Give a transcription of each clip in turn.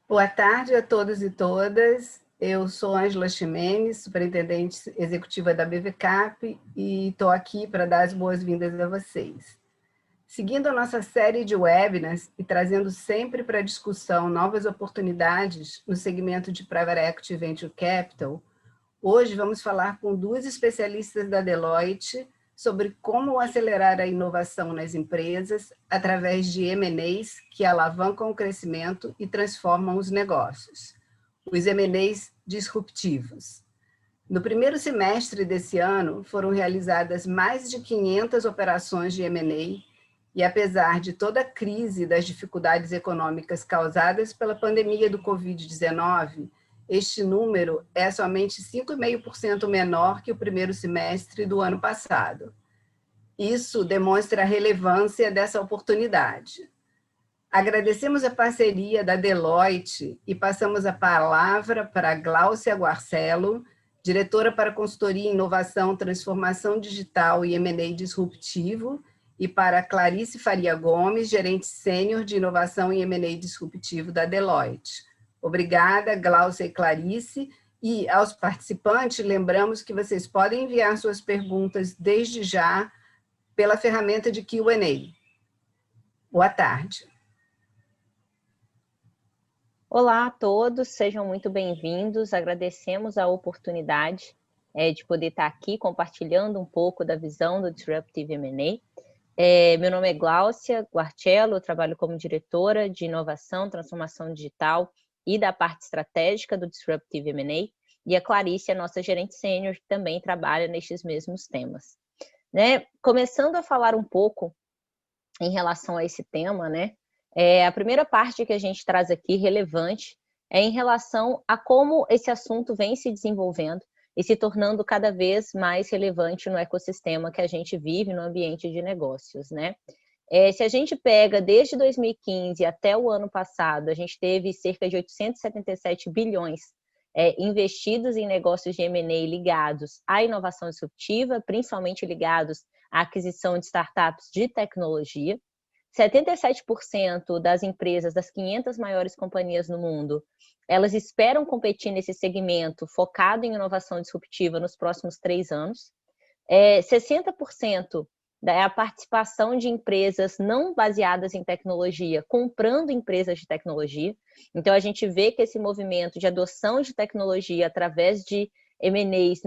Boa tarde a todos e todas. Eu sou Ângela Ximenes, superintendente executiva da BVCAP, e estou aqui para dar as boas-vindas a vocês. Seguindo a nossa série de webinars e trazendo sempre para discussão novas oportunidades no segmento de Private Equity e Venture Capital, hoje vamos falar com duas especialistas da Deloitte sobre como acelerar a inovação nas empresas através de M&As que alavancam o crescimento e transformam os negócios, os M&As disruptivos. No primeiro semestre desse ano, foram realizadas mais de 500 operações de M&A e, apesar de toda a crise das dificuldades econômicas causadas pela pandemia do Covid-19, este número é somente 5,5% menor que o primeiro semestre do ano passado. Isso demonstra a relevância dessa oportunidade. Agradecemos a parceria da Deloitte e passamos a palavra para Gláucia Guarcello, diretora para consultoria, inovação, transformação digital e M&A disruptivo, e para Clarice Faria Gomes, gerente sênior de inovação e M&A disruptivo da Deloitte. Obrigada, Gláucia e Clarice. E aos participantes, lembramos que vocês podem enviar suas perguntas desde já pela ferramenta de Q&A. Boa tarde. Olá a todos, sejam muito bem-vindos. Agradecemos a oportunidade de poder estar aqui compartilhando um pouco da visão do Disruptive M&A. Meu nome é Gláucia Guarcello, eu trabalho como diretora de inovação, transformação digital e da parte estratégica do Disruptive M&A, e a Clarice é nossa gerente sênior, que também trabalha nestes mesmos temas. Começando a falar um pouco em relação a esse tema, a primeira parte que a gente traz aqui, relevante, é em relação a como esse assunto vem se desenvolvendo e se tornando cada vez mais relevante no ecossistema que a gente vive no ambiente de negócios, Se a gente pega desde 2015 até o ano passado, a gente teve cerca de 877 bilhões investidos em negócios de M&A ligados à inovação disruptiva, principalmente ligados à aquisição de startups de tecnologia. 77% das empresas, das 500 maiores companhias no mundo, elas esperam competir nesse segmento focado em inovação disruptiva nos próximos 3 anos. 60% da participação de empresas não baseadas em tecnologia, comprando empresas de tecnologia. Então, a gente vê que esse movimento de adoção de tecnologia através de M&As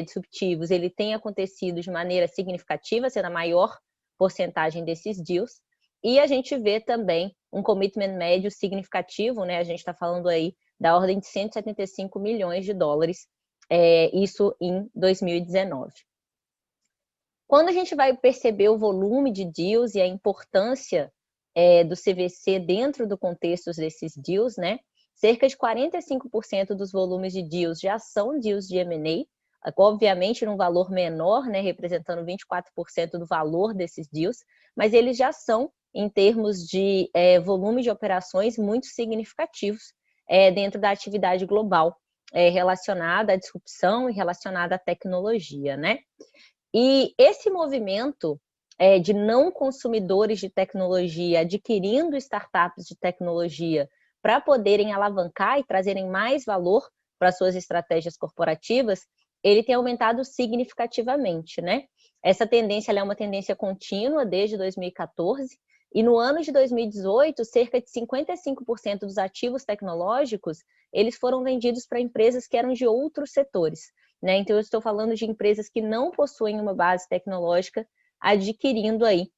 disruptivos, ele tem acontecido de maneira significativa, sendo a maior porcentagem desses deals. E a gente vê também um commitment médio significativo, a gente está falando aí da ordem de 175 milhões de dólares, isso em 2019. Quando a gente vai perceber o volume de deals e a importância do CVC dentro do contexto desses deals, cerca de 45% dos volumes de deals já são deals de M&A, obviamente num valor menor, representando 24% do valor desses deals, mas eles já são, em termos de volume de operações, muito significativos dentro da atividade global relacionada à disrupção e relacionada à tecnologia, E esse movimento de não consumidores de tecnologia adquirindo startups de tecnologia para poderem alavancar e trazerem mais valor para suas estratégias corporativas, ele tem aumentado significativamente, Essa tendência é uma tendência contínua desde 2014, e no ano de 2018, cerca de 55% dos ativos tecnológicos, eles foram vendidos para empresas que eram de outros setores, Então, eu estou falando de empresas que não possuem uma base tecnológica, adquirindo aí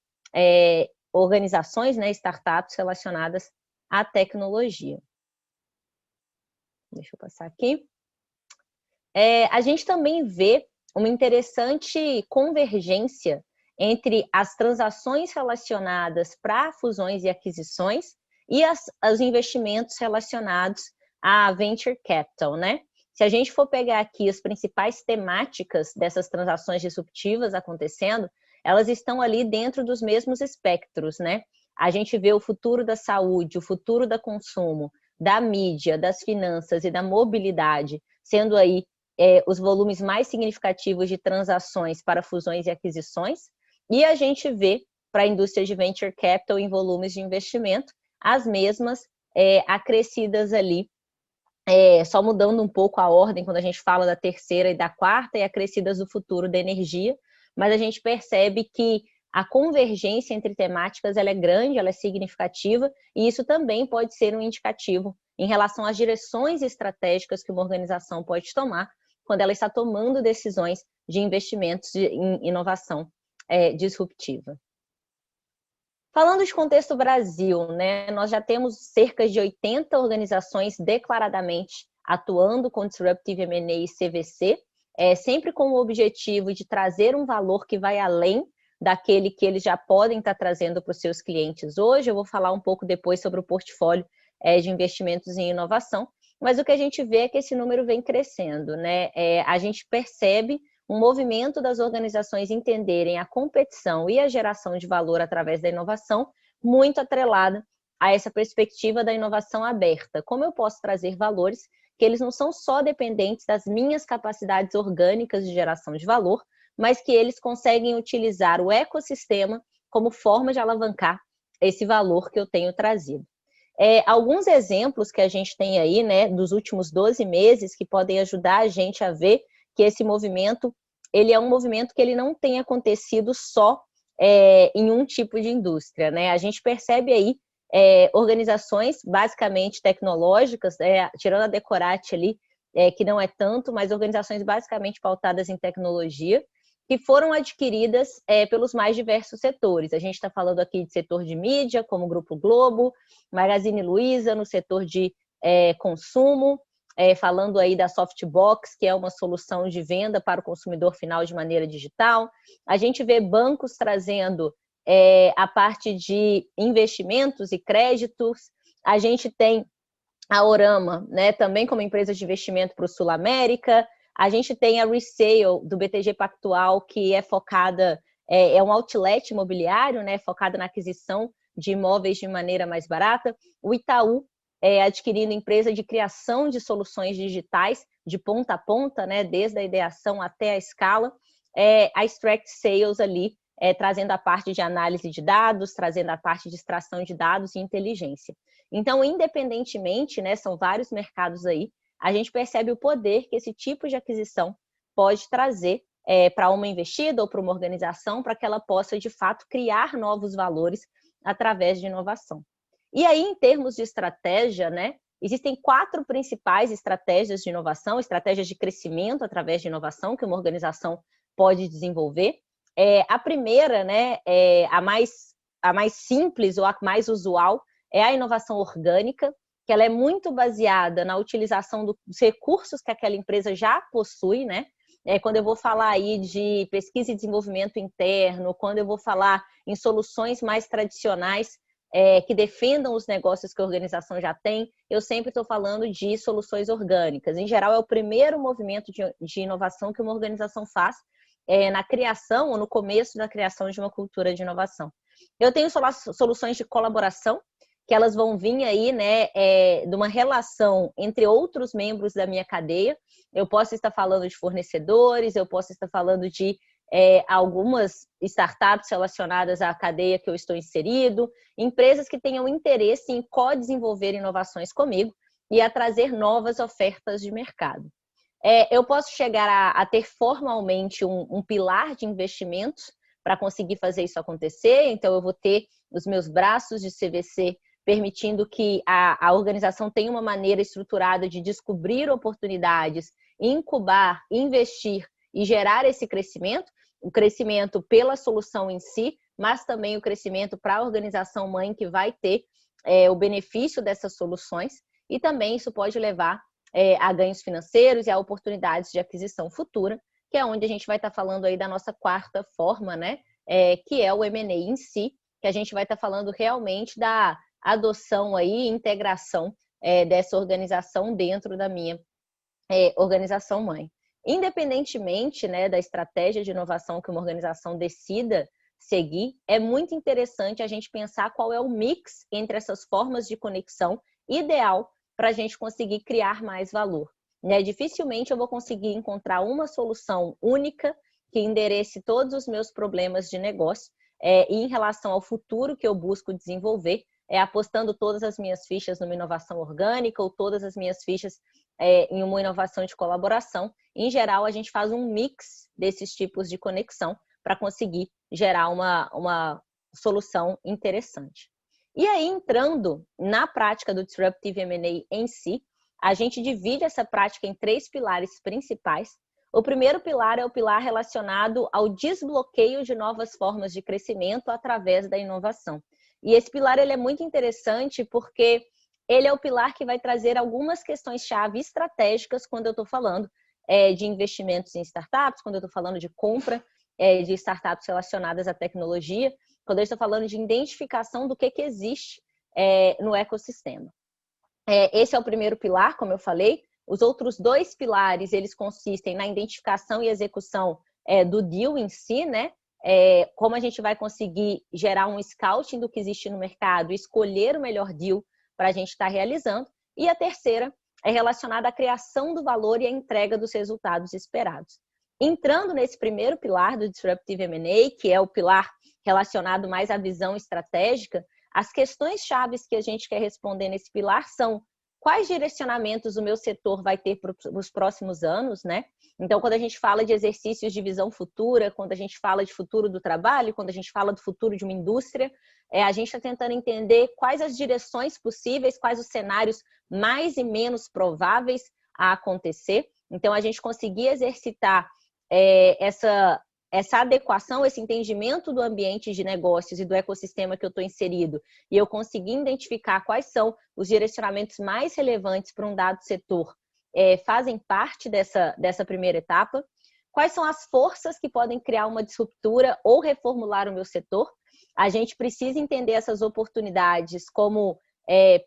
organizações, startups relacionadas à tecnologia. Deixa eu passar aqui. A gente também vê uma interessante convergência entre as transações relacionadas para fusões e aquisições e os investimentos relacionados a venture capital, Se a gente for pegar aqui as principais temáticas dessas transações disruptivas acontecendo, elas estão ali dentro dos mesmos espectros, A gente vê o futuro da saúde, o futuro do consumo, da mídia, das finanças e da mobilidade, sendo aí os volumes mais significativos de transações para fusões e aquisições, e a gente vê para a indústria de venture capital em volumes de investimento as mesmas acrescidas ali, só mudando um pouco a ordem quando a gente fala da terceira e da quarta, e acrescidas do futuro da energia, mas a gente percebe que a convergência entre temáticas ela é grande, ela é significativa, e isso também pode ser um indicativo em relação às direções estratégicas que uma organização pode tomar quando ela está tomando decisões de investimentos em inovação disruptiva. Falando de contexto Brasil, né, nós já temos cerca de 80 organizações declaradamente atuando com Disruptive M&A e CVC, sempre com o objetivo de trazer um valor que vai além daquele que eles já podem estar trazendo para os seus clientes hoje. Eu vou falar um pouco depois sobre o portfólio de investimentos em inovação, mas o que a gente vê é que esse número vem crescendo, né? A gente percebe um movimento das organizações entenderem a competição e a geração de valor através da inovação, muito atrelada a essa perspectiva da inovação aberta. Como eu posso trazer valores que eles não são só dependentes das minhas capacidades orgânicas de geração de valor, mas que eles conseguem utilizar o ecossistema como forma de alavancar esse valor que eu tenho trazido. Alguns exemplos que a gente tem aí, né, dos últimos 12 meses, que podem ajudar a gente a ver que esse movimento, ele é um movimento que ele não tem acontecido só em um tipo de indústria, né? A gente percebe aí organizações basicamente tecnológicas, tirando a Decorate ali, que não é tanto, mas organizações basicamente pautadas em tecnologia, que foram adquiridas pelos mais diversos setores. A gente está falando aqui de setor de mídia, como Grupo Globo, Magazine Luiza, no setor de consumo, falando aí da Softbox, que é uma solução de venda para o consumidor final de maneira digital. A gente vê bancos trazendo a parte de investimentos e créditos. A gente tem a Orama, né, também como empresa de investimento para o Sul América. A gente tem a Resale do BTG Pactual, que é focada, é um outlet imobiliário, né, focada na aquisição de imóveis de maneira mais barata. O Itaú adquirindo empresa de criação de soluções digitais de ponta a ponta, né, desde a ideação até a escala. A Extract Sales ali, trazendo a parte de análise de dados, trazendo a parte de extração de dados e inteligência. Então, independentemente, né, são vários mercados aí, a gente percebe o poder que esse tipo de aquisição pode trazer para uma investida ou para uma organização, para que ela possa, de fato, criar novos valores através de inovação. E aí, em termos de estratégia, né, existem 4 principais estratégias de inovação, estratégias de crescimento através de inovação que uma organização pode desenvolver. A primeira, né, a mais simples ou a mais usual, é a inovação orgânica, que ela é muito baseada na utilização dos recursos que aquela empresa já possui, né? Quando eu vou falar aí de pesquisa e desenvolvimento interno, quando eu vou falar em soluções mais tradicionais que defendam os negócios que a organização já tem, eu sempre estou falando de soluções orgânicas. Em geral, é o primeiro movimento de inovação que uma organização faz na criação ou no começo da criação de uma cultura de inovação. Eu tenho soluções de colaboração, que elas vão vir aí, né, de uma relação entre outros membros da minha cadeia. Eu posso estar falando de fornecedores, eu posso estar falando de algumas startups relacionadas à cadeia que eu estou inserido, empresas que tenham interesse em co-desenvolver inovações comigo e a trazer novas ofertas de mercado. Eu posso chegar a ter formalmente um pilar de investimentos para conseguir fazer isso acontecer, então eu vou ter os meus braços de CVC permitindo que a organização tenha uma maneira estruturada de descobrir oportunidades, incubar, investir e gerar esse crescimento, o crescimento pela solução em si, mas também o crescimento para a organização mãe que vai ter o benefício dessas soluções, e também isso pode levar a ganhos financeiros e a oportunidades de aquisição futura, que é onde a gente vai estar falando aí da nossa quarta forma, né? Que é o M&A em si, que a gente vai estar falando realmente da adoção aí, integração dessa organização dentro da minha organização mãe. Independentemente, né, da estratégia de inovação que uma organização decida seguir, é muito interessante a gente pensar qual é o mix entre essas formas de conexão ideal para a gente conseguir criar mais valor. Dificilmente eu vou conseguir encontrar uma solução única que enderece todos os meus problemas de negócio e em relação ao futuro que eu busco desenvolver, apostando todas as minhas fichas numa inovação orgânica ou todas as minhas fichas em uma inovação de colaboração. Em geral, a gente faz um mix desses tipos de conexão para conseguir gerar uma solução interessante. E aí, entrando na prática do Disruptive M&A em si, a gente divide essa prática em 3 pilares principais. O primeiro pilar é o pilar relacionado ao desbloqueio de novas formas de crescimento através da inovação. E esse pilar ele é muito interessante porque ele é o pilar que vai trazer algumas questões-chave estratégicas quando eu estou falando de investimentos em startups, quando eu estou falando de compra de startups relacionadas à tecnologia, quando eu estou falando de identificação do que existe no ecossistema. Esse é o primeiro pilar, como eu falei. Os outros 2 pilares, eles consistem na identificação e execução do deal em si, né? Como a gente vai conseguir gerar um scouting do que existe no mercado, escolher o melhor deal para a gente estar realizando. E a terceira é relacionada à criação do valor e à entrega dos resultados esperados. Entrando nesse primeiro pilar do Disruptive M&A, que é o pilar relacionado mais à visão estratégica, as questões chaves que a gente quer responder nesse pilar são: quais direcionamentos o meu setor vai ter para os próximos anos, né? Então, quando a gente fala de exercícios de visão futura, quando a gente fala de futuro do trabalho, quando a gente fala do futuro de uma indústria, a gente está tentando entender quais as direções possíveis, quais os cenários mais e menos prováveis a acontecer. Então, a gente conseguir exercitar essa adequação, esse entendimento do ambiente de negócios e do ecossistema que eu estou inserido, e eu conseguir identificar quais são os direcionamentos mais relevantes para um dado setor, fazem parte dessa primeira etapa. Quais são as forças que podem criar uma disruptura ou reformular o meu setor? A gente precisa entender essas oportunidades como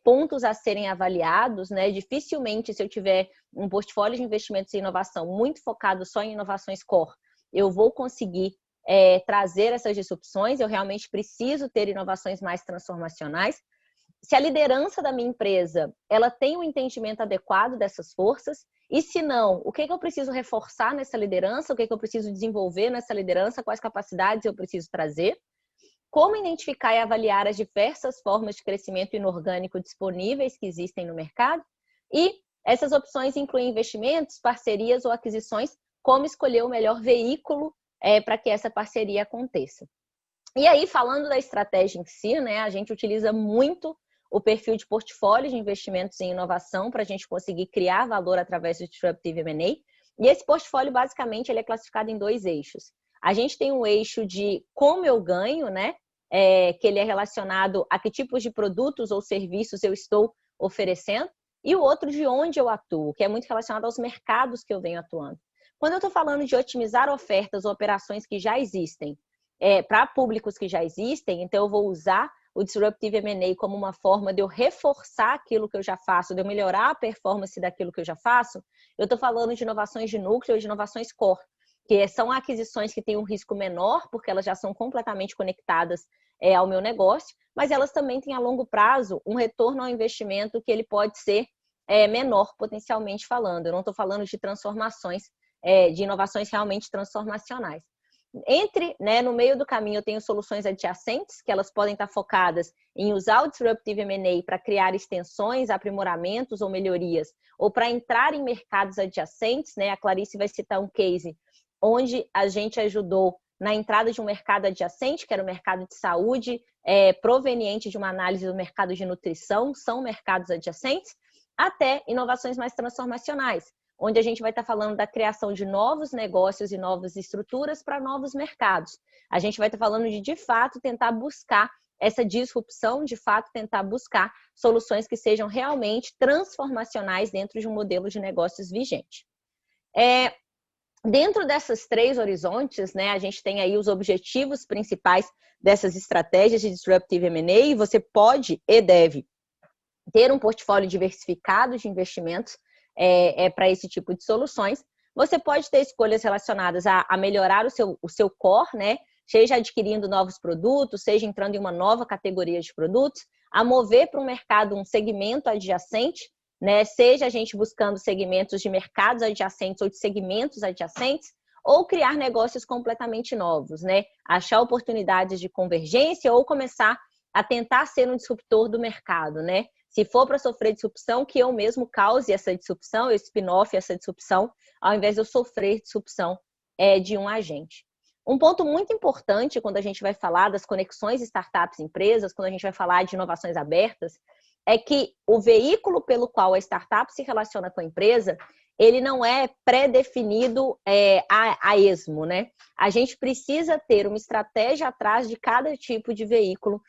pontos a serem avaliados, né? Dificilmente, se eu tiver um portfólio de investimentos em inovação muito focado só em inovações core, eu vou conseguir trazer essas disrupções. Eu realmente preciso ter inovações mais transformacionais. Se a liderança da minha empresa ela tem um entendimento adequado dessas forças, e se não, o que eu preciso reforçar nessa liderança, o que eu preciso desenvolver nessa liderança, quais capacidades eu preciso trazer, como identificar e avaliar as diversas formas de crescimento inorgânico disponíveis que existem no mercado, e essas opções incluem investimentos, parcerias ou aquisições, como escolher o melhor veículo para que essa parceria aconteça. E aí, falando da estratégia em si, né, a gente utiliza muito o perfil de portfólio de investimentos em inovação para a gente conseguir criar valor através do Disruptive M&A. E esse portfólio, basicamente, ele é classificado em 2 eixos. A gente tem um eixo de como eu ganho, né, que ele é relacionado a que tipos de produtos ou serviços eu estou oferecendo, e o outro de onde eu atuo, que é muito relacionado aos mercados que eu venho atuando. Quando eu estou falando de otimizar ofertas ou operações que já existem, para públicos que já existem, então eu vou usar o Disruptive M&A como uma forma de eu reforçar aquilo que eu já faço, de eu melhorar a performance daquilo que eu já faço. Eu estou falando de inovações de núcleo e de inovações core, que são aquisições que têm um risco menor, porque elas já são completamente conectadas ao meu negócio, mas elas também têm a longo prazo um retorno ao investimento que ele pode ser menor, potencialmente falando. Eu não estou falando de transformações, de inovações realmente transformacionais. No meio do caminho eu tenho soluções adjacentes, que elas podem estar focadas em usar o Disruptive M&A para criar extensões, aprimoramentos ou melhorias, ou para entrar em mercados adjacentes, né? A Clarice vai citar um case onde a gente ajudou na entrada de um mercado adjacente, que era o mercado de saúde, proveniente de uma análise do mercado de nutrição, são mercados adjacentes, até inovações mais transformacionais, onde a gente vai estar falando da criação de novos negócios e novas estruturas para novos mercados. A gente vai estar falando de fato, tentar buscar essa disrupção, de fato, tentar buscar soluções que sejam realmente transformacionais dentro de um modelo de negócios vigente. Dentro dessas 3 horizontes, né, a gente tem aí os objetivos principais dessas estratégias de Disruptive M&A, e você pode e deve ter um portfólio diversificado de investimentos para esse tipo de soluções. Você pode ter escolhas relacionadas a melhorar o seu core, né? Seja adquirindo novos produtos, seja entrando em uma nova categoria de produtos, a mover para um mercado, um segmento adjacente, né? Seja a gente buscando segmentos de mercados adjacentes ou de segmentos adjacentes, ou criar negócios completamente novos, né? Achar oportunidades de convergência ou começar a tentar ser um disruptor do mercado, né? Se for para sofrer disrupção, que eu mesmo cause essa disrupção, eu spin-off essa disrupção, ao invés de eu sofrer disrupção de um agente. Um ponto muito importante quando a gente vai falar das conexões startups-empresas, quando a gente vai falar de inovações abertas, é que o veículo pelo qual a startup se relaciona com a empresa, ele não é pré-definido a esmo, né? A gente precisa ter uma estratégia atrás de cada tipo de veículo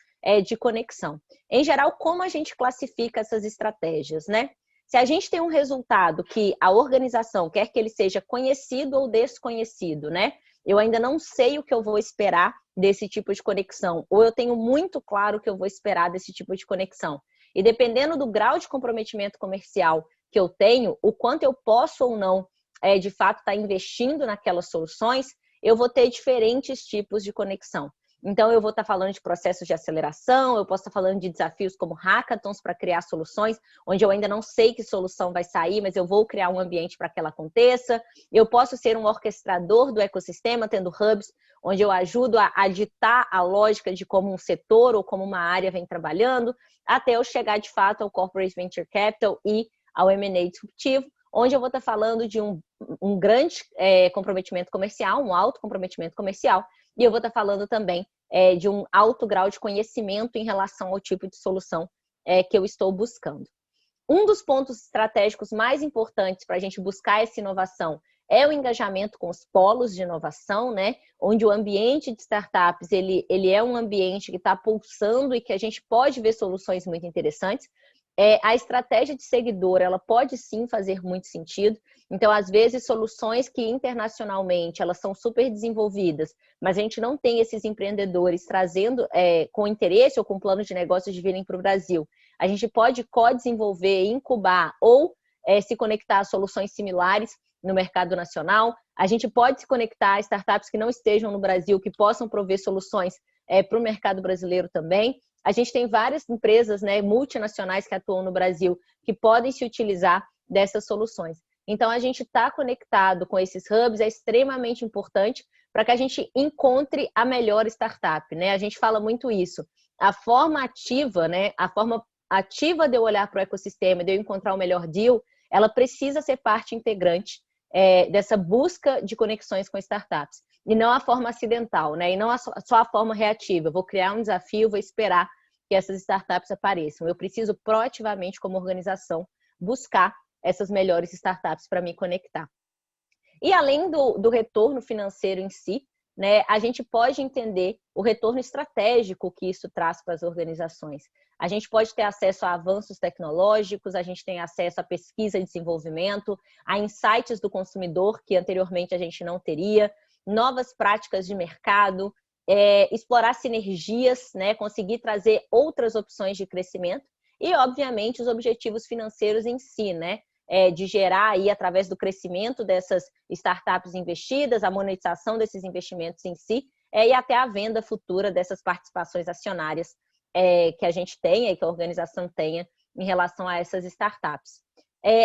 de conexão. Em geral, como a gente classifica essas estratégias, né? Se a gente tem um resultado que a organização quer que ele seja conhecido ou desconhecido, né? Eu ainda não sei o que eu vou esperar desse tipo de conexão, ou eu tenho muito claro o que eu vou esperar desse tipo de conexão. E dependendo do grau de comprometimento comercial que eu tenho, o quanto eu posso ou não, de fato, estar investindo naquelas soluções, eu vou ter diferentes tipos de conexão. Então, eu vou estar falando de processos de aceleração, eu posso estar falando de desafios como hackathons para criar soluções, onde eu ainda não sei que solução vai sair, mas eu vou criar um ambiente para que ela aconteça. Eu posso ser um orquestrador do ecossistema, tendo hubs, onde eu ajudo a ditar a lógica de como um setor ou como uma área vem trabalhando, até eu chegar, de fato, ao Corporate Venture Capital e ao M&A disruptivo, onde eu vou estar falando de um grande comprometimento comercial, um alto comprometimento comercial, e eu vou estar falando também de um alto grau de conhecimento em relação ao tipo de solução que eu estou buscando. Um dos pontos estratégicos mais importantes para a gente buscar essa inovação é o engajamento com os polos de inovação, né? Onde o ambiente de startups ele é um ambiente que está pulsando e que a gente pode ver soluções muito interessantes. A estratégia de seguidor, ela pode sim fazer muito sentido. Então, às vezes, soluções que internacionalmente elas são super desenvolvidas, mas a gente não tem esses empreendedores trazendo com interesse ou com plano de negócios de virem para o Brasil. A gente pode co-desenvolver, incubar ou se conectar a soluções similares no mercado nacional. A gente pode se conectar a startups que não estejam no Brasil, que possam prover soluções para o mercado brasileiro também. A gente tem várias empresas, né, multinacionais que atuam no Brasil que podem se utilizar dessas soluções. Então, a gente está conectado com esses hubs é extremamente importante para que a gente encontre a melhor startup, né? A gente fala muito isso. A forma ativa, né, a forma ativa de eu olhar para o ecossistema, de eu encontrar o melhor deal, ela precisa ser parte integrante dessa busca de conexões com startups. E não a forma acidental, né? E não só a forma reativa. Eu vou criar um desafio, vou esperar que essas startups apareçam. Eu preciso proativamente, como organização, buscar essas melhores startups para me conectar. E além do retorno financeiro em si, né, a gente pode entender o retorno estratégico que isso traz para as organizações. A gente pode ter acesso a avanços tecnológicos, a gente tem acesso a pesquisa e desenvolvimento, a insights do consumidor que anteriormente a gente não teria, novas práticas de mercado, explorar sinergias, né, conseguir trazer outras opções de crescimento e, obviamente, os objetivos financeiros em si, né, de gerar aí, através do crescimento dessas startups investidas, a monetização desses investimentos em si, e até a venda futura dessas participações acionárias que a gente tenha e que a organização tenha em relação a essas startups.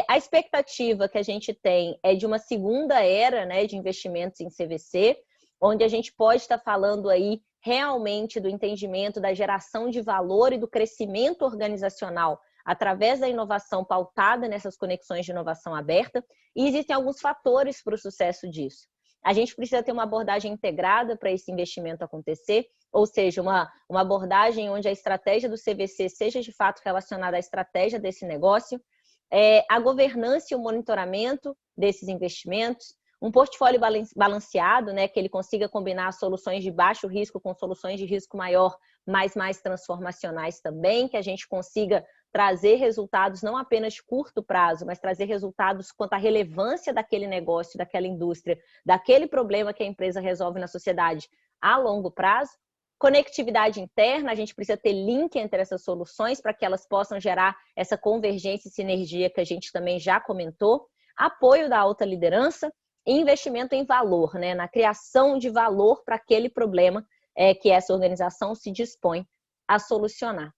A expectativa que a gente tem é de uma segunda era, né, de investimentos em CVC, onde a gente pode estar falando aí realmente do entendimento da geração de valor e do crescimento organizacional através da inovação pautada nessas conexões de inovação aberta, e existem alguns fatores para o sucesso disso. A gente precisa ter uma abordagem integrada para esse investimento acontecer, ou seja, uma abordagem onde a estratégia do CVC seja de fato relacionada à estratégia desse negócio, a governança e o monitoramento desses investimentos, um portfólio balanceado, né, que ele consiga combinar soluções de baixo risco com soluções de risco maior, mas mais transformacionais também, que a gente consiga trazer resultados não apenas de curto prazo, mas trazer resultados quanto à relevância daquele negócio, daquela indústria, daquele problema que a empresa resolve na sociedade a longo prazo. Conectividade interna, a gente precisa ter link entre essas soluções para que elas possam gerar essa convergência e sinergia que a gente também já comentou. Apoio da alta liderança e investimento em valor, né, na criação de valor para aquele problema que essa organização se dispõe a solucionar.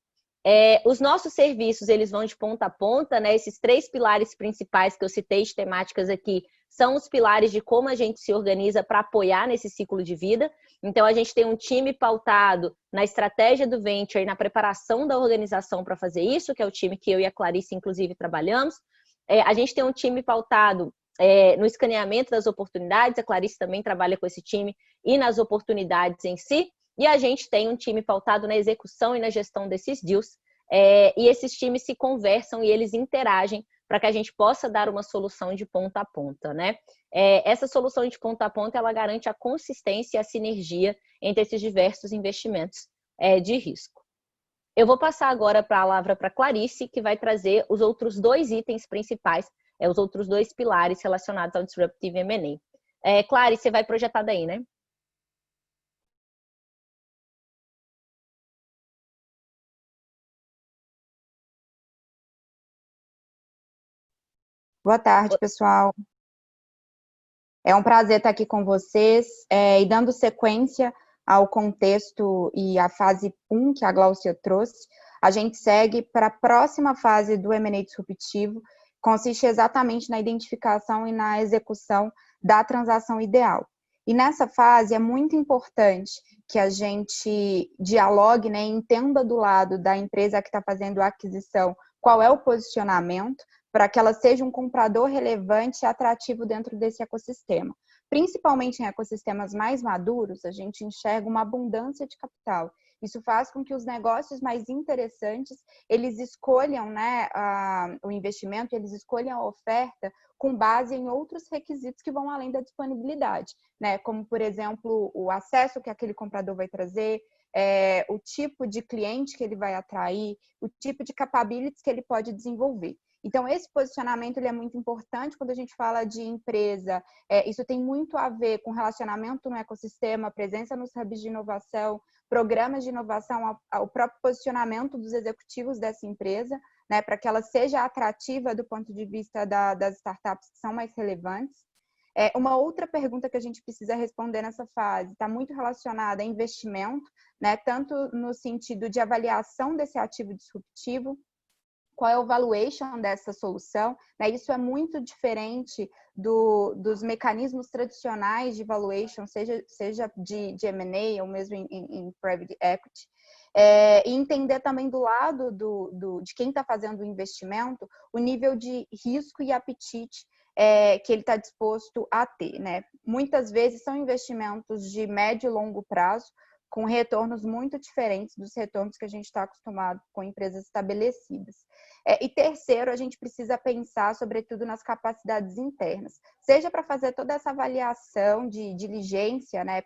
Os nossos serviços, eles vão de ponta a ponta, né? Esses 3 pilares principais que eu citei de temáticas aqui são os pilares de como a gente se organiza para apoiar nesse ciclo de vida. Então, a gente tem um time pautado na estratégia do venture e na preparação da organização para fazer isso, que é o time que eu e a Clarice, inclusive, trabalhamos. A gente tem um time pautado no escaneamento das oportunidades, a Clarice também trabalha com esse time, e nas oportunidades em si. E a gente tem um time pautado na execução e na gestão desses deals. E esses times se conversam e eles interagem para que a gente possa dar uma solução de ponta a ponta, né? Essa solução de ponta a ponta, ela garante a consistência e a sinergia entre esses diversos investimentos de risco. Eu vou passar agora a palavra para a Clarice, que vai trazer os outros 2 itens principais, os outros 2 pilares relacionados ao Disruptive M&A. Clarice, você vai projetar daí, né? Boa tarde, pessoal. É um prazer estar aqui com vocês e dando sequência ao contexto e à fase 1 que a Gláucia trouxe, a gente segue para a próxima fase do M&A disruptivo, consiste exatamente na identificação e na execução da transação ideal. E nessa fase é muito importante que a gente dialogue, né, entenda do lado da empresa que está fazendo a aquisição qual é o posicionamento, para que ela seja um comprador relevante e atrativo dentro desse ecossistema. Principalmente em ecossistemas mais maduros, a gente enxerga uma abundância de capital. Isso faz com que os negócios mais interessantes, eles escolham, né, o investimento, eles escolham a oferta com base em outros requisitos que vão além da disponibilidade, né, como, por exemplo, o acesso que aquele comprador vai trazer, o tipo de cliente que ele vai atrair, o tipo de capabilities que ele pode desenvolver. Então, esse posicionamento ele é muito importante quando a gente fala de empresa. Isso tem muito a ver com relacionamento no ecossistema, presença nos hubs de inovação, programas de inovação, o próprio posicionamento dos executivos dessa empresa, né, para que ela seja atrativa do ponto de vista das startups que são mais relevantes. Uma outra pergunta que a gente precisa responder nessa fase está muito relacionada a investimento, né, tanto no sentido de avaliação desse ativo disruptivo, qual é o valuation dessa solução, né? Isso é muito diferente dos mecanismos tradicionais de valuation, seja de M&A ou mesmo em private equity. E entender também do lado de quem está fazendo o investimento, o nível de risco e apetite que ele está disposto a ter, né? Muitas vezes são investimentos de médio e longo prazo, com retornos muito diferentes dos retornos que a gente está acostumado com empresas estabelecidas. E terceiro, a gente precisa pensar, sobretudo, nas capacidades internas, seja para fazer toda essa avaliação de diligência, né,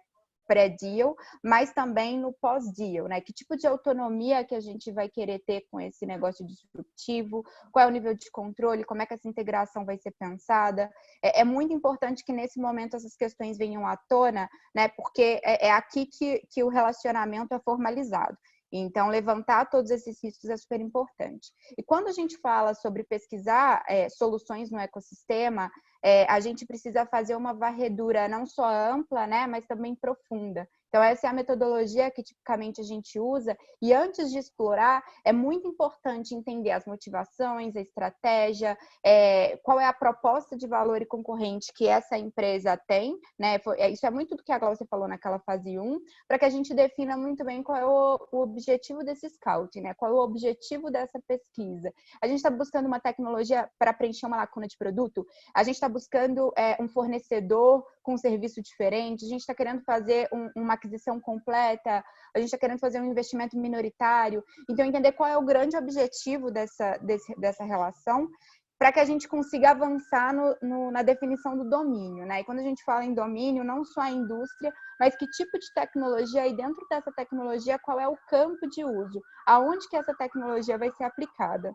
pré-deal, mas também no pós-deal, né? Que tipo de autonomia que a gente vai querer ter com esse negócio disruptivo, qual é o nível de controle, como é que essa integração vai ser pensada. É muito importante que nesse momento essas questões venham à tona, né? Porque é aqui que o relacionamento é formalizado. Então, levantar todos esses riscos é super importante. E quando a gente fala sobre pesquisar soluções no ecossistema, a gente precisa fazer uma varredura não só ampla, né, mas também profunda. Então, essa é a metodologia que tipicamente a gente usa. E antes de explorar, é muito importante entender as motivações, a estratégia, qual é a proposta de valor e concorrente que essa empresa tem, né? Isso é muito do que a Gláucia falou naquela fase 1, para que a gente defina muito bem qual é o objetivo desse scout, né? Qual é o objetivo dessa pesquisa. A gente está buscando uma tecnologia para preencher uma lacuna de produto? A gente está buscando um fornecedor com um serviço diferente? A gente está querendo fazer uma aquisição completa? A gente está querendo fazer um investimento minoritário? Então, entender qual é o grande objetivo dessa relação, para que a gente consiga avançar na definição do domínio, né? E quando a gente fala em domínio, não só a indústria, mas que tipo de tecnologia, e dentro dessa tecnologia, qual é o campo de uso, aonde que essa tecnologia vai ser aplicada.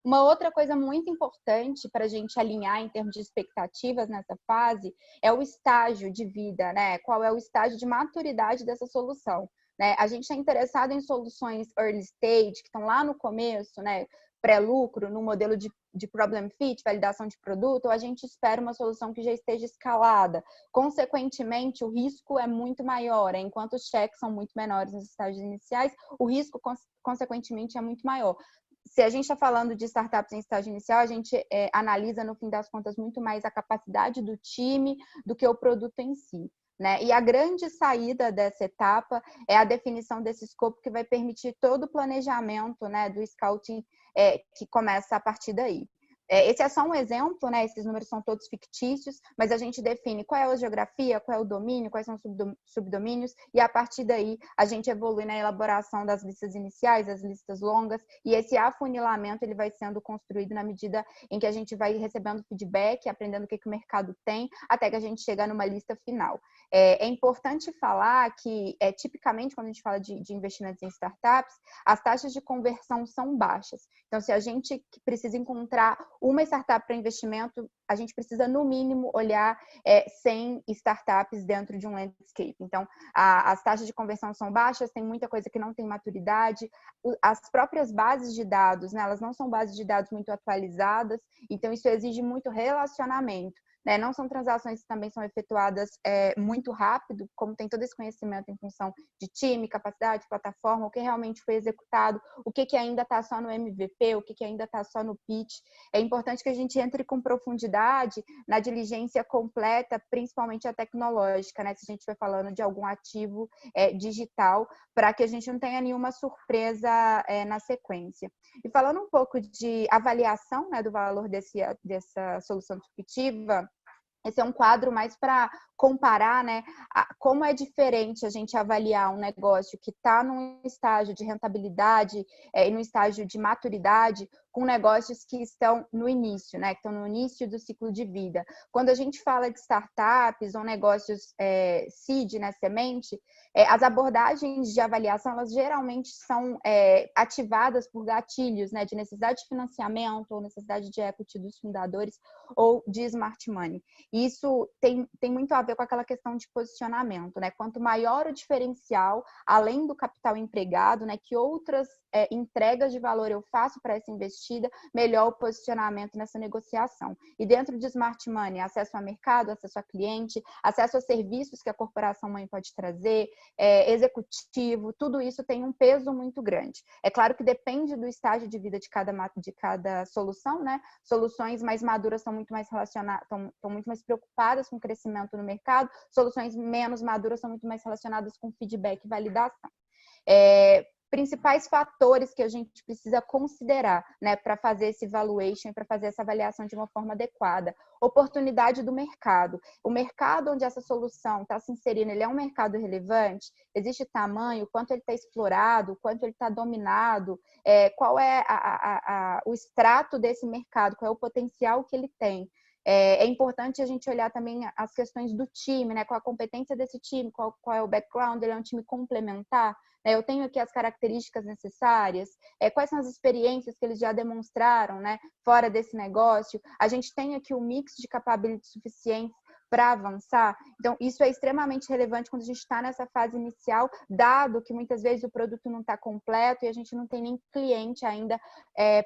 Uma outra coisa muito importante para a gente alinhar em termos de expectativas nessa fase é o estágio de vida, né? Qual é o estágio de maturidade dessa solução, né? A gente está interessado em soluções early stage, que estão lá no começo, né? pré-lucro, no modelo de problem fit, validação de produto, ou a gente espera uma solução que já esteja escalada. Consequentemente, o risco é muito maior, enquanto os cheques são muito menores nos estágios iniciais, o risco, consequentemente, é muito maior. Se a gente está falando de startups em estágio inicial, a gente analisa, no fim das contas, muito mais a capacidade do time do que o produto em si, né? E a grande saída dessa etapa é a definição desse escopo que vai permitir todo o planejamento, né, do scouting que começa a partir daí. Esse é só um exemplo, né? Esses números são todos fictícios, mas a gente define qual é a geografia, qual é o domínio, quais são os subdomínios, e a partir daí a gente evolui na elaboração das listas iniciais, as listas longas, e esse afunilamento ele vai sendo construído na medida em que a gente vai recebendo feedback, aprendendo o que o mercado tem, até que a gente chega numa lista final. É importante falar que, tipicamente, quando a gente fala de investimentos em startups, as taxas de conversão são baixas. Então, se a gente precisa encontrar uma startup para investimento, a gente precisa, no mínimo, olhar 100 startups dentro de um landscape. Então, as taxas de conversão são baixas, tem muita coisa que não tem maturidade. As próprias bases de dados, né, elas não são bases de dados muito atualizadas, então isso exige muito relacionamento. Né? Não são transações que também são efetuadas muito rápido, como tem todo esse conhecimento em função de time, capacidade, plataforma, o que realmente foi executado, o que ainda está só no MVP, o que ainda está só no pitch. É importante que a gente entre com profundidade na diligência completa, principalmente a tecnológica, né? Se a gente estiver falando de algum ativo digital, para que a gente não tenha nenhuma surpresa na sequência. E falando um pouco de avaliação, né, do valor dessa solução disruptiva, esse é um quadro mais para comparar, né, como é diferente a gente avaliar um negócio que está num estágio de rentabilidade e num estágio de maturidade com negócios que estão no início, né, que estão no início do ciclo de vida. Quando a gente fala de startups ou negócios seed, né, semente, as abordagens de avaliação, elas geralmente são ativadas por gatilhos, né, de necessidade de financiamento ou necessidade de equity dos fundadores ou de smart money. Isso tem muito a ver com aquela questão de posicionamento, né? Quanto maior o diferencial, além do capital empregado, né? Que outras entregas de valor eu faço para essa investida, melhor o posicionamento nessa negociação. E dentro de Smart Money, acesso a mercado, acesso a cliente, acesso a serviços que a corporação mãe pode trazer, executivo, tudo isso tem um peso muito grande. É claro que depende do estágio de vida de cada solução, né? Soluções mais maduras estão muito mais relacionadas, estão muito mais preocupadas com o crescimento no mercado, soluções menos maduras são muito mais relacionadas com feedback e validação. Principais fatores que a gente precisa considerar, né, para fazer esse valuation, para fazer essa avaliação de uma forma adequada. Oportunidade do mercado. O mercado onde essa solução está se inserindo, ele é um mercado relevante? Existe tamanho? Quanto ele está explorado? Quanto ele está dominado? Qual é o extrato desse mercado? Qual é o potencial que ele tem? É importante a gente olhar também as questões do time, né? Qual a competência desse time, qual é o background, ele é um time complementar, né? Eu tenho aqui as características necessárias, quais são as experiências que eles já demonstraram, né? Fora desse negócio, a gente tem aqui o mix de capabilities suficientes para avançar. Então, isso é extremamente relevante quando a gente está nessa fase inicial, dado que muitas vezes o produto não está completo e a gente não tem nem cliente ainda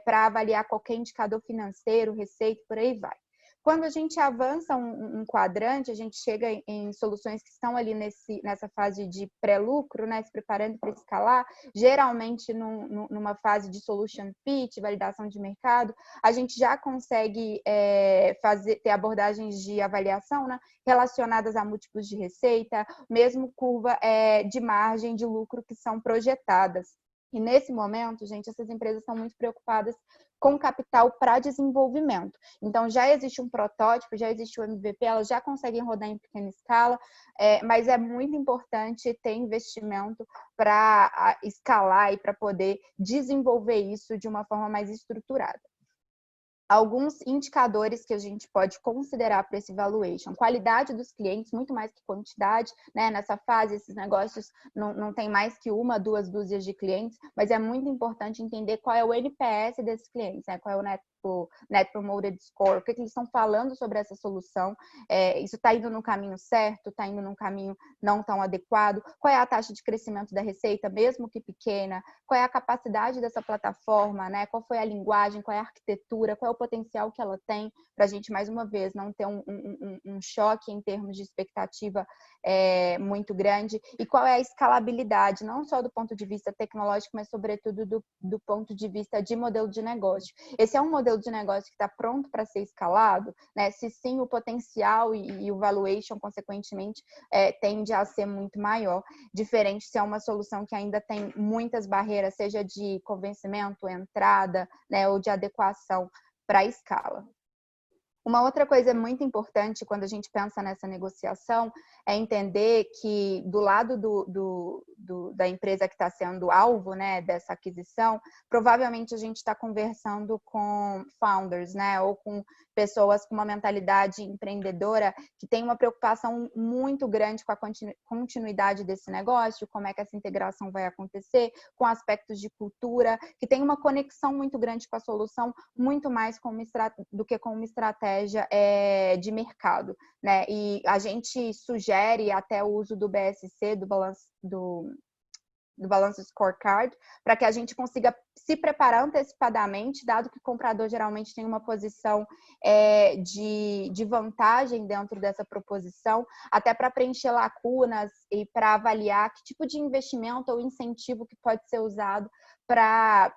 para avaliar qualquer indicador financeiro, receita, por aí vai. Quando a gente avança um quadrante, a gente chega em soluções que estão ali nessa fase de pré-lucro, né, se preparando para escalar, geralmente numa fase de solution pitch, validação de mercado, a gente já consegue ter abordagens de avaliação, né, relacionadas a múltiplos de receita, mesmo curva de margem de lucro que são projetadas. E nesse momento, gente, essas empresas estão muito preocupadas com capital para desenvolvimento. Então, já existe um protótipo, já existe o MVP, elas já conseguem rodar em pequena escala, mas é muito importante ter investimento para escalar e para poder desenvolver isso de uma forma mais estruturada. Alguns indicadores que a gente pode considerar para esse valuation. Qualidade dos clientes, muito mais que quantidade, né? Nessa fase, esses negócios não tem mais que uma, duas dúzias de clientes, mas é muito importante entender qual é o NPS desses clientes, né? Qual é o Net tipo Net Promoter Score, o que eles estão falando sobre essa solução, isso está indo no caminho certo, está indo num caminho não tão adequado, qual é a taxa de crescimento da receita, mesmo que pequena, qual é a capacidade dessa plataforma, né? Qual foi a linguagem, qual é a arquitetura, qual é o potencial que ela tem, para a gente, mais uma vez, não ter um choque em termos de expectativa muito grande, e qual é a escalabilidade, não só do ponto de vista tecnológico, mas sobretudo do ponto de vista de modelo de negócio. Esse é um modelo de negócio que está pronto para ser escalado, né? Se sim, o potencial e o valuation, consequentemente, tende a ser muito maior, diferente se é uma solução que ainda tem muitas barreiras, seja de convencimento, entrada, né, ou de adequação para a escala. Uma outra coisa muito importante quando a gente pensa nessa negociação é entender que do lado da empresa que está sendo alvo, né, dessa aquisição, provavelmente a gente está conversando com founders, né, ou com pessoas com uma mentalidade empreendedora que tem uma preocupação muito grande com a continuidade desse negócio, como é que essa integração vai acontecer, com aspectos de cultura, que tem uma conexão muito grande com a solução, muito mais do que com uma estratégia de mercado, né? E a gente sugere até o uso do BSC, do Balance Scorecard, para que a gente consiga se preparar antecipadamente, dado que o comprador geralmente tem uma posição de vantagem dentro dessa proposição, até para preencher lacunas e para avaliar que tipo de investimento ou incentivo que pode ser usado para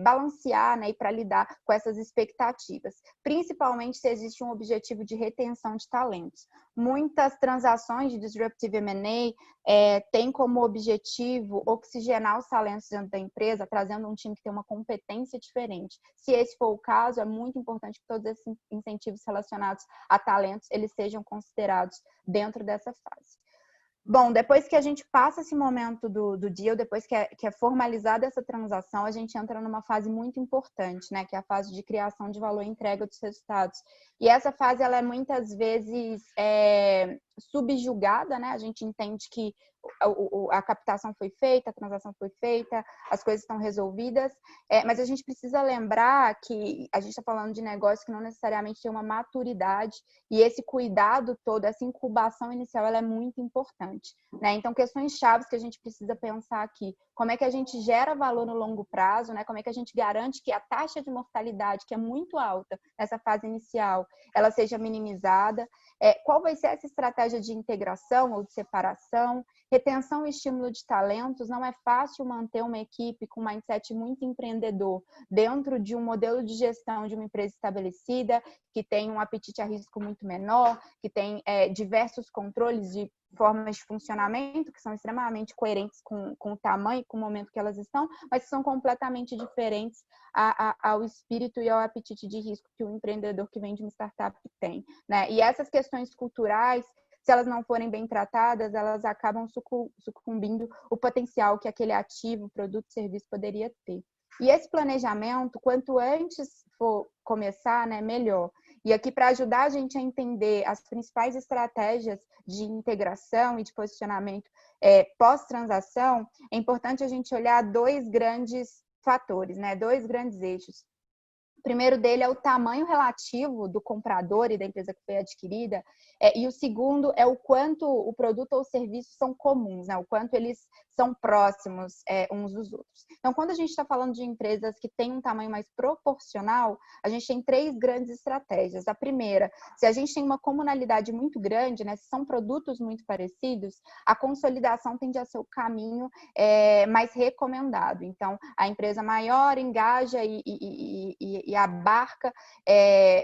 balancear, né, e para lidar com essas expectativas, principalmente se existe um objetivo de retenção de talentos. Muitas transações de Disruptive M&A têm como objetivo oxigenar os talentos dentro da empresa, trazendo um time que tem uma competência diferente. Se esse for o caso, é muito importante que todos esses incentivos relacionados a talentos, eles sejam considerados dentro dessa fase. Bom, depois que a gente passa esse momento do deal, depois que é formalizada essa transação, a gente entra numa fase muito importante, né? Que é a fase de criação de valor e entrega dos resultados. E essa fase, ela é muitas vezes subjugada, né? A gente entende que a captação foi feita, a transação foi feita, as coisas estão resolvidas, mas a gente precisa lembrar que a gente está falando de negócio que não necessariamente tem uma maturidade, e esse cuidado todo, essa incubação inicial, ela é muito importante, né? Então, questões chaves que a gente precisa pensar aqui: como é que a gente gera valor no longo prazo, né? Como é que a gente garante que a taxa de mortalidade, que é muito alta nessa fase inicial, ela seja minimizada? Qual vai ser essa estratégia de integração ou de separação? Retenção e estímulo de talentos. Não é fácil manter uma equipe com um mindset muito empreendedor dentro de um modelo de gestão de uma empresa estabelecida, que tem um apetite a risco muito menor, que tem diversos controles de formas de funcionamento que são extremamente coerentes com o tamanho e com o momento que elas estão, mas que são completamente diferentes ao espírito e ao apetite de risco que o empreendedor que vem de uma startup tem, né? E essas questões culturais, se elas não forem bem tratadas, elas acabam sucumbindo o potencial que aquele ativo, produto, serviço poderia ter. E esse planejamento, quanto antes for começar, né, melhor. E aqui, para ajudar a gente a entender as principais estratégias de integração e de posicionamento pós-transação, é importante a gente olhar dois grandes fatores, né, dois grandes eixos. O primeiro dele é o tamanho relativo do comprador e da empresa que foi adquirida, e o segundo é o quanto o produto ou o serviço são comuns, né? O quanto eles são próximos uns dos outros. Então, quando a gente está falando de empresas que têm um tamanho mais proporcional, a gente tem três grandes estratégias. A primeira, se a gente tem uma comunalidade muito grande, né? Se são produtos muito parecidos, a consolidação tende a ser o caminho mais recomendado. Então, a empresa maior engaja e abarca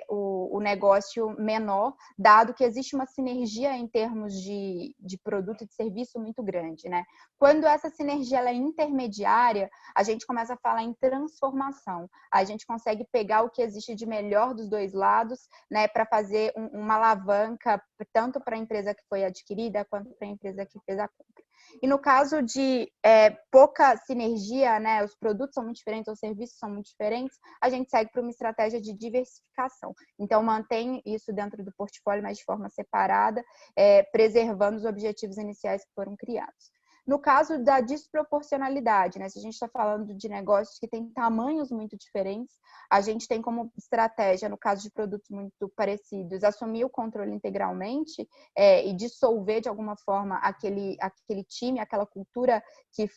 o negócio menor, dado que existe uma sinergia em termos de produto e de serviço muito grande, né? Quando essa sinergia ela é intermediária, a gente começa a falar em transformação. A gente consegue pegar o que existe de melhor dos dois lados, né, para fazer uma alavanca tanto para a empresa que foi adquirida quanto para a empresa que fez a compra. E no caso de pouca sinergia, né, os produtos são muito diferentes, os serviços são muito diferentes, a gente segue para uma estratégia de diversificação. Então, mantém isso dentro do portfólio, mas de forma separada, preservando os objetivos iniciais que foram criados. No caso da desproporcionalidade, né? Se a gente está falando de negócios que têm tamanhos muito diferentes, a gente tem como estratégia, no caso de produtos muito parecidos, assumir o controle integralmente e dissolver de alguma forma aquele time, aquela cultura que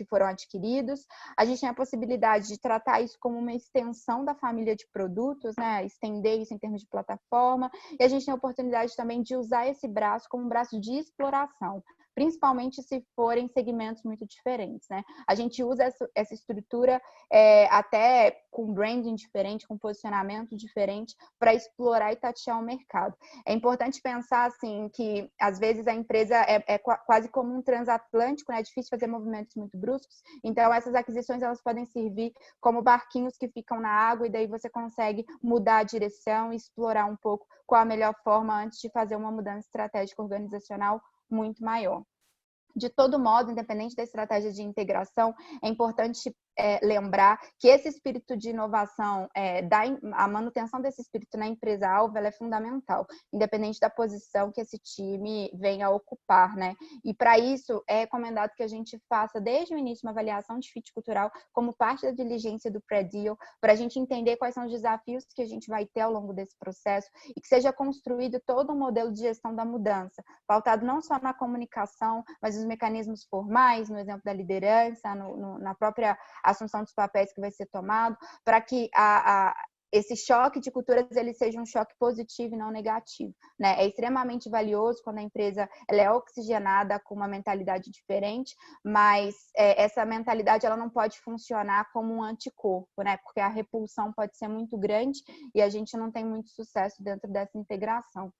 foram adquiridos. A gente tem a possibilidade de tratar isso como uma extensão da família de produtos, né? Estender isso em termos de plataforma. E a gente tem a oportunidade também de usar esse braço como um braço de exploração, principalmente se forem segmentos muito diferentes, né? A gente usa essa estrutura até com branding diferente, com posicionamento diferente, para explorar e tatear o mercado. É importante pensar, assim, que às vezes a empresa é quase como um transatlântico, né? É difícil fazer movimentos muito bruscos, então essas aquisições elas podem servir como barquinhos que ficam na água e daí você consegue mudar a direção e explorar um pouco qual a melhor forma antes de fazer uma mudança estratégica organizacional muito maior. De todo modo, independente da estratégia de integração, é importante lembrar que esse espírito de inovação, a manutenção desse espírito na empresa-alvo, ela é fundamental, independente da posição que esse time venha a ocupar, né? E para isso, é recomendado que a gente faça, desde o início, uma avaliação de fit cultural como parte da diligência do pré-deal, para a gente entender quais são os desafios que a gente vai ter ao longo desse processo e que seja construído todo um modelo de gestão da mudança, pautado não só na comunicação, mas os mecanismos formais, no exemplo da liderança, na própria assunção dos papéis que vai ser tomado, para que esse choque de culturas ele seja um choque positivo e não negativo, né? É extremamente valioso quando a empresa ela é oxigenada com uma mentalidade diferente, mas essa mentalidade ela não pode funcionar como um anticorpo, né? Porque a repulsão pode ser muito grande e a gente não tem muito sucesso dentro dessa integração.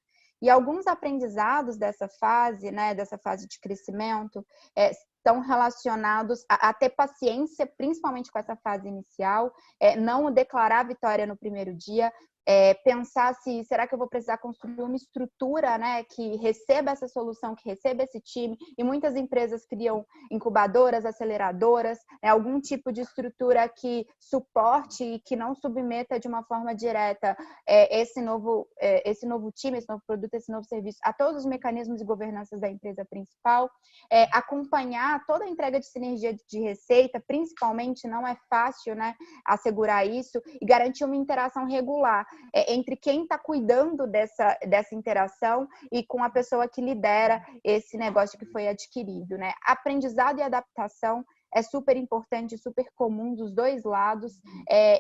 E alguns aprendizados dessa fase, né, dessa fase de crescimento, estão relacionados a ter paciência, principalmente com essa fase inicial, não declarar a vitória no primeiro dia, pensar se será que eu vou precisar construir uma estrutura, né, que receba essa solução, que receba esse time, e muitas empresas criam incubadoras, aceleradoras, algum tipo de estrutura que suporte e que não submeta de uma forma direta esse novo time, esse novo produto, esse novo serviço a todos os mecanismos e governanças da empresa principal, acompanhar toda a entrega de sinergia de receita, principalmente não é fácil, né, assegurar isso e garantir uma interação regular entre quem está cuidando dessa interação e com a pessoa que lidera esse negócio que foi adquirido, né? Aprendizado e adaptação é super importante, super comum dos dois lados.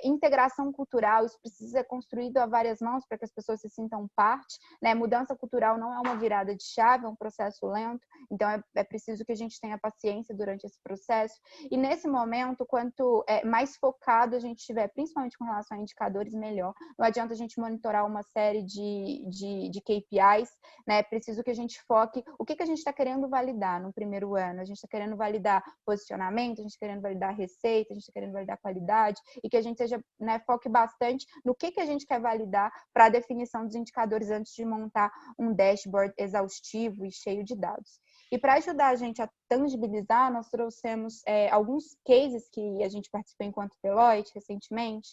Integração cultural, isso precisa ser construído a várias mãos para que as pessoas se sintam parte, né? Mudança cultural não é uma virada de chave, é um processo lento, então é preciso que a gente tenha paciência durante esse processo. E nesse momento, quanto mais focado a gente estiver, principalmente com relação a indicadores, melhor. Não adianta a gente monitorar uma série de KPIs, né? É preciso que a gente foque o que a gente está querendo validar no primeiro ano. A gente está querendo validar posicionamento, a gente está querendo validar receita, a gente está querendo validar qualidade, e que a gente seja, né, foque bastante no que a gente quer validar para a definição dos indicadores antes de montar um dashboard exaustivo e cheio de dados. E para ajudar a gente a tangibilizar, nós trouxemos alguns cases que a gente participou enquanto Deloitte recentemente.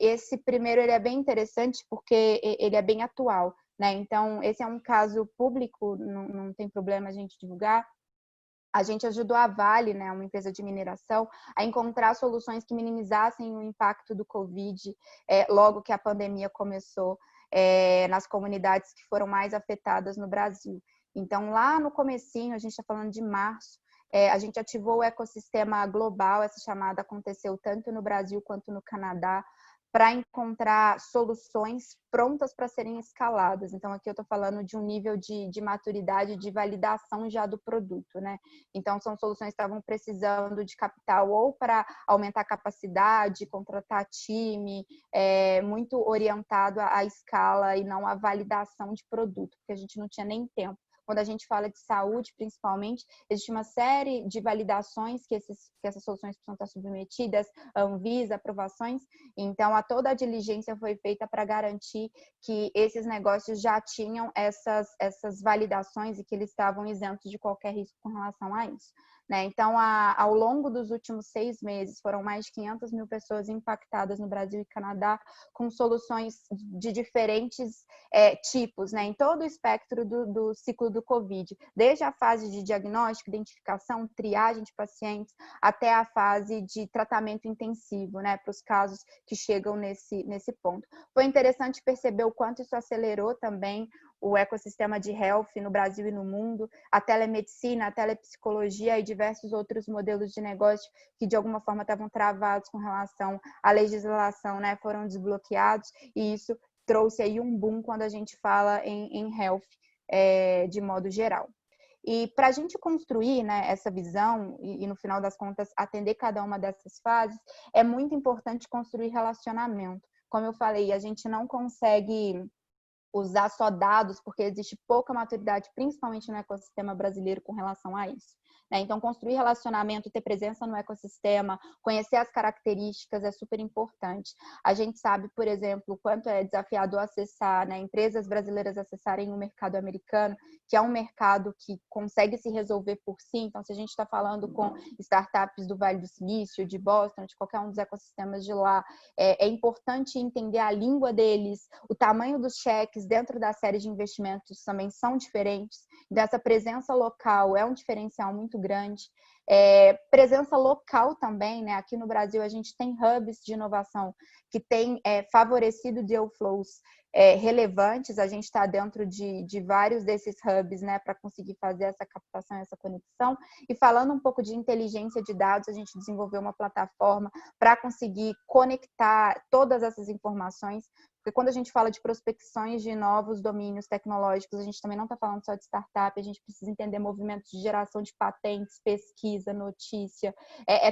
Esse primeiro ele é bem interessante porque ele é bem atual, né? Então, esse é um caso público, não tem problema a gente divulgar. A gente ajudou a Vale, né, uma empresa de mineração, a encontrar soluções que minimizassem o impacto do Covid logo que a pandemia começou nas comunidades que foram mais afetadas no Brasil. Então, lá no comecinho, a gente está falando de março, a gente ativou o ecossistema global, essa chamada aconteceu tanto no Brasil quanto no Canadá, para encontrar soluções prontas para serem escaladas. Então, aqui eu estou falando de um nível de maturidade, de validação já do produto, né? Então, são soluções que estavam precisando de capital ou para aumentar a capacidade, contratar time, muito orientado à escala e não à validação de produto, porque a gente não tinha nem tempo. Quando a gente fala de saúde, principalmente, existe uma série de validações que essas soluções precisam estar submetidas, Anvisa, aprovações. Então, toda a diligência foi feita para garantir que esses negócios já tinham essas validações e que eles estavam isentos de qualquer risco com relação a isso. né? Então, ao longo dos últimos 6 meses, foram mais de 500 mil pessoas impactadas no Brasil e Canadá com soluções de diferentes tipos, né? Em todo o espectro do ciclo do Covid, desde a fase de diagnóstico, identificação, triagem de pacientes, até a fase de tratamento intensivo, né? Para os casos que chegam nesse ponto. Foi interessante perceber o quanto isso acelerou também o ecossistema de health no Brasil e no mundo, a telemedicina, a telepsicologia e diversos outros modelos de negócio que de alguma forma estavam travados com relação à legislação, né, foram desbloqueados, e isso trouxe aí um boom quando a gente fala em health de modo geral. E para a gente construir, né, essa visão e, no final das contas, atender cada uma dessas fases, é muito importante construir relacionamento. Como eu falei, a gente não consegue usar só dados, porque existe pouca maturidade, principalmente no ecossistema brasileiro, com relação a isso, né? Então, construir relacionamento, ter presença no ecossistema, conhecer as características é super importante. A gente sabe, por exemplo, o quanto é desafiador acessar, né, empresas brasileiras acessarem o mercado americano, que é um mercado que consegue se resolver por si. Então, se a gente está falando com startups do Vale do Silício, de Boston, de qualquer um dos ecossistemas de lá, é importante entender a língua deles, o tamanho dos cheques dentro da série de investimentos também são diferentes. Então, essa presença local é um diferencial muito grande. Presença local também, né? Aqui no Brasil a gente tem hubs de inovação que têm favorecido deal flows relevantes. A gente está dentro de vários desses hubs, né, para conseguir fazer essa captação, essa conexão. E falando um pouco de inteligência de dados, a gente desenvolveu uma plataforma para conseguir conectar todas essas informações. Porque quando a gente fala de prospecções de novos domínios tecnológicos, a gente também não está falando só de startup, a gente precisa entender movimentos de geração de patentes, pesquisa, notícia,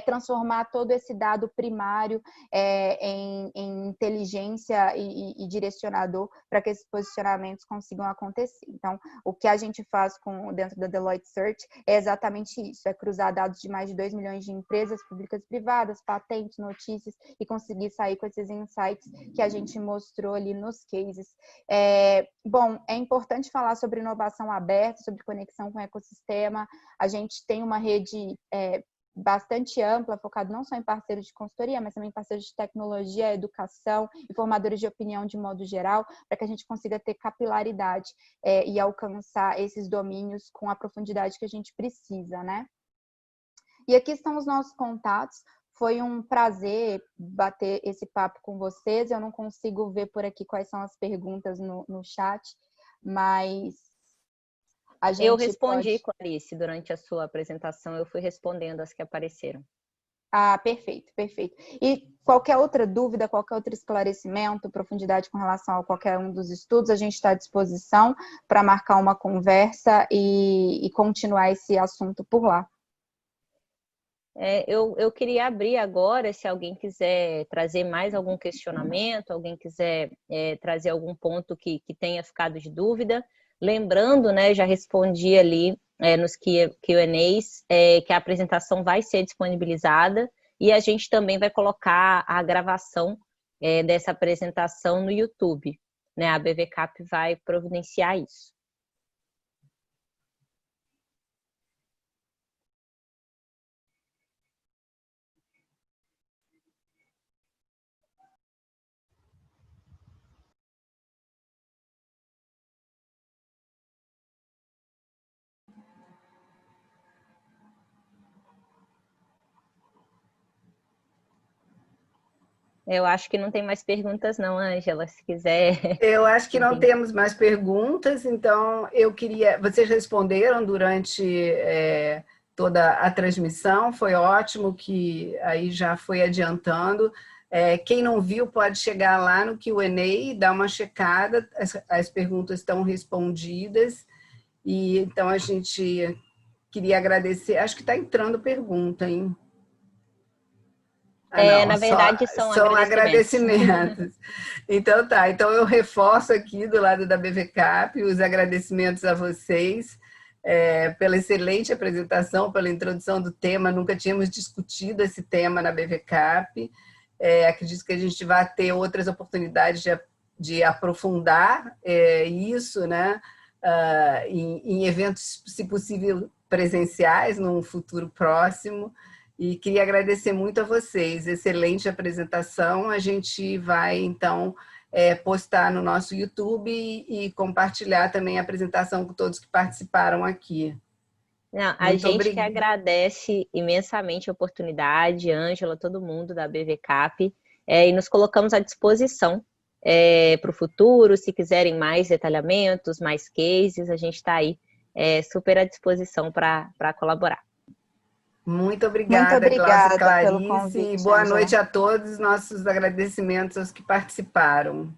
transformar todo esse dado primário em inteligência e direcionador para que esses posicionamentos consigam acontecer. Então, o que a gente faz dentro da Deloitte Search é exatamente isso, é cruzar dados de mais de 2 milhões de empresas públicas e privadas, patentes, notícias, e conseguir sair com esses insights que a gente mostrou ali nos cases. Bom, é importante falar sobre inovação aberta, sobre conexão com o ecossistema. A gente tem uma rede bastante ampla, focada não só em parceiros de consultoria, mas também em parceiros de tecnologia, educação e formadores de opinião de modo geral, para que a gente consiga ter capilaridade e alcançar esses domínios com a profundidade que a gente precisa, né? E aqui estão os nossos contatos. Foi um prazer bater esse papo com vocês. Eu não consigo ver por aqui quais são as perguntas no chat, mas a gente Eu respondi, Clarice, durante a sua apresentação, eu fui respondendo as que apareceram. Ah, perfeito, perfeito. E qualquer outra dúvida, qualquer outro esclarecimento, profundidade com relação a qualquer um dos estudos, a gente está à disposição para marcar uma conversa e continuar esse assunto por lá. Eu queria abrir agora, se alguém quiser trazer mais algum questionamento, alguém quiser trazer algum ponto que tenha ficado de dúvida. Lembrando, né, já respondi ali nos Q&As, que a apresentação vai ser disponibilizada e a gente também vai colocar a gravação dessa apresentação no YouTube, né? A BVCap vai providenciar isso. Eu acho que não tem mais perguntas não, Ângela, se quiser. Eu acho que não temos mais perguntas, então eu queria... Vocês responderam durante toda a transmissão, foi ótimo que aí já foi adiantando. Quem não viu pode chegar lá no Q&A e dar uma checada, as perguntas estão respondidas, e então a gente queria agradecer. Acho que está entrando pergunta, hein? Não, na verdade, são agradecimentos. Então tá, então eu reforço aqui do lado da BVCap os agradecimentos a vocês pela excelente apresentação, pela introdução do tema. Nunca tínhamos discutido esse tema na BVCap. Acredito que a gente vai ter outras oportunidades de aprofundar isso, né? Em eventos, se possível, presenciais num futuro próximo. E queria agradecer muito a vocês. Excelente apresentação. A gente vai, então, postar no nosso YouTube e compartilhar também a apresentação com todos que participaram aqui. Não, a gente que agradece imensamente a oportunidade, Ângela, todo mundo da BVCap, e nos colocamos à disposição para o futuro. Se quiserem mais detalhamentos, mais cases, a gente está aí super à disposição para colaborar. Muito obrigada, Cláudia, pelo Clarice. convite, Boa Ângela. noite a todos. Nossos agradecimentos aos que participaram.